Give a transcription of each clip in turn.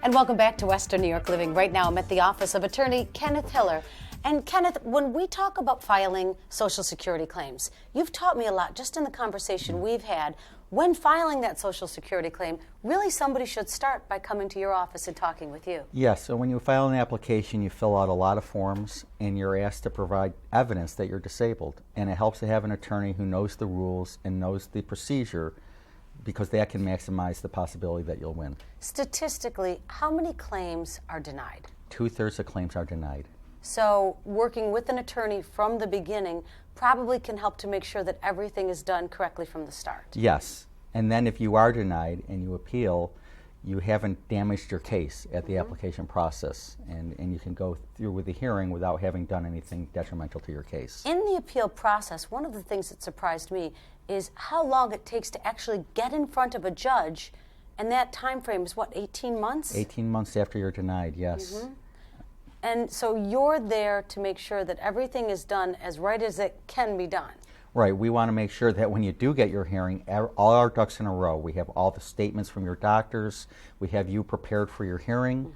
And welcome back to Western New York Living. Right now I'm at the office of attorney Kenneth Hiller. And Kenneth, when we talk about filing Social Security claims, you've taught me a lot just in the conversation we've had. When filing that Social Security claim, really somebody should start by coming to your office and talking with you. Yes, so when you file an application, you fill out a lot of forms and you're asked to provide evidence that you're disabled. And it helps to have an attorney who knows the rules and knows the procedure, because that can maximize the possibility that you'll win. Statistically, how many claims are denied? 2/3 of claims are denied. So working with an attorney from the beginning probably can help to make sure that everything is done correctly from the start. Yes, and then if you are denied and you appeal, you haven't damaged your case at the application process, and you can go through with the hearing without having done anything detrimental to your case. In the appeal process, one of the things that surprised me is how long it takes to actually get in front of a judge, and that time frame is what, 18 months? 18 months after you're denied, yes. And so you're there to make sure that everything is done as right as it can be done. Right, we want to make sure that when you do get your hearing, all our ducks in a row. We have all the statements from your doctors, we have you prepared for your hearing,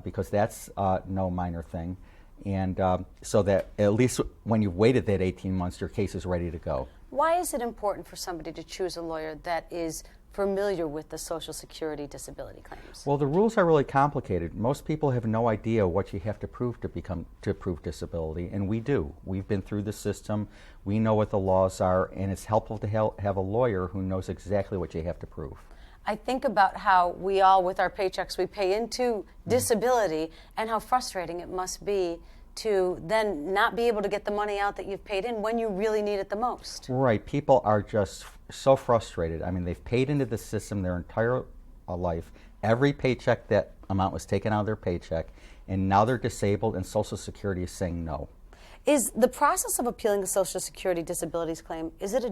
because that's no minor thing. And so that at least when you've waited that 18 months, your case is ready to go. Why is it important for somebody to choose a lawyer that is familiar with the Social Security disability claims? Well, the rules are really complicated. Most people have no idea what you have to prove to prove disability, and we do. We've been through the system. We know what the laws are, and it's helpful to have a lawyer who knows exactly what you have to prove. I think about how we all, with our paychecks, we pay into disability, and how frustrating it must be to then not be able to get the money out that you've paid in when you really need it the most. Right. People are just so frustrated. I mean, they've paid into the system their entire life. Every paycheck, that amount was taken out of their paycheck, and now they're disabled, and Social Security is saying no. Is the process of appealing the Social Security disabilities claim, is it a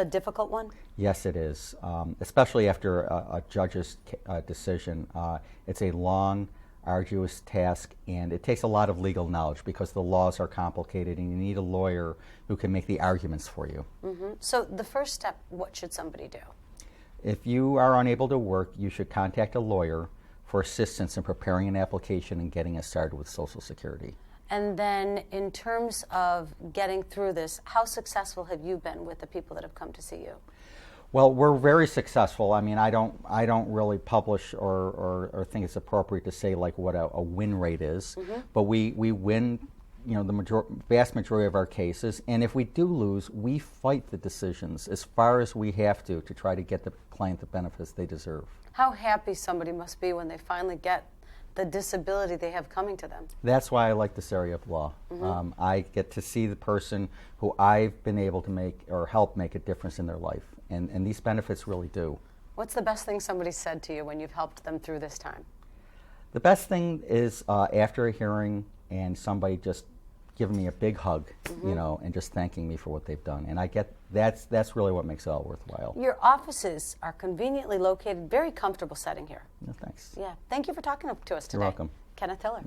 difficult one? Yes, it is, especially after a judge's decision. It's a long, arduous task, and it takes a lot of legal knowledge because the laws are complicated and you need a lawyer who can make the arguments for you. So the first step, what should somebody do? If you are unable to work, you should contact a lawyer for assistance in preparing an application and getting it started with Social Security. And then in terms of getting through this, how successful have you been with the people that have come to see you? Well, we're very successful. I mean, I don't really publish or think it's appropriate to say like what a win rate is, but we win, the vast majority of our cases. And if we do lose, we fight the decisions as far as we have to try to get the client the benefits they deserve. How happy somebody must be when they finally get the disability they have coming to them. That's why I like this area of law. I get to see the person who I've been able to make or help make a difference in their life. And these benefits really do. What's the best thing somebody said to you when you've helped them through this time? The best thing is after a hearing and somebody just giving me a big hug, and just thanking me for what they've done. And I get that's really what makes it all worthwhile. Your offices are conveniently located, very comfortable setting here. No, thanks. Yeah. Thank you for talking to us today. You're welcome. Kenneth Hiller.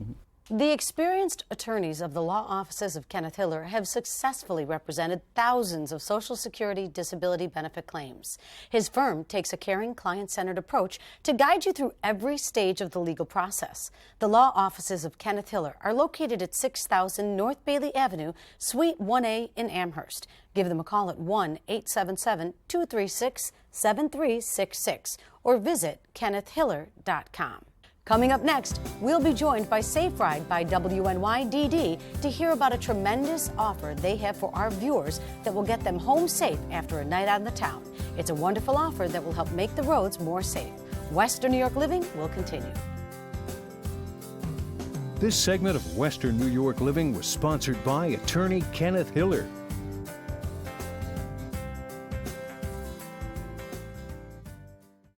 The experienced attorneys of the law offices of Kenneth Hiller have successfully represented thousands of Social Security disability benefit claims. His firm takes a caring, client-centered approach to guide you through every stage of the legal process. The law offices of Kenneth Hiller are located at 6000 North Bailey Avenue, Suite 1A in Amherst. Give them a call at 1-877-236-7366 or visit kennethhiller.com. Coming up next, we'll be joined by Safe Ride by WNYDD to hear about a tremendous offer they have for our viewers that will get them home safe after a night out in the town. It's a wonderful offer that will help make the roads more safe. Western New York Living will continue. This segment of Western New York Living was sponsored by attorney Kenneth Hiller.